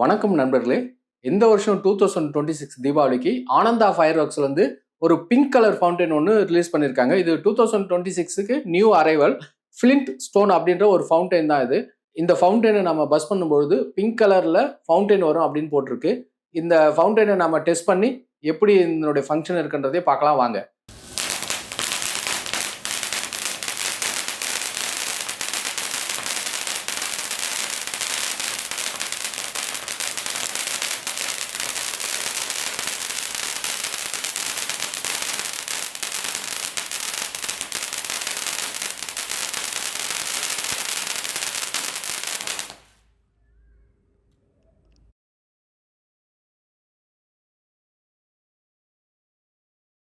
வணக்கம் நண்பர்களே. இந்த வருஷம் 2026 தீபாவளிக்கு ஆனந்தா ஃபயர் ஒர்க்ஸ்ல வந்து ஒரு பிங்க் கலர் ஃபவுண்டைன் ஒன்று ரிலீஸ் பண்ணியிருக்காங்க. இது 2026க்கு நியூ அரைவல் ஃபிளின்ட் ஸ்டோன் அப்படின்ற ஒரு ஃபவுண்டைன் தான் இது. இந்த ஃபவுண்டைனை நம்ம பஸ் பண்ணும்பொழுது பிங்க் கலர்ல ஃபவுண்டைன் வரும் அப்படின்னு போட்டிருக்கு. இந்த ஃபவுண்டைனை நம்ம டெஸ்ட் பண்ணி எப்படி இதனுடைய ஃபங்க்ஷன் இருக்குன்றதே பார்க்கலாம் வாங்க.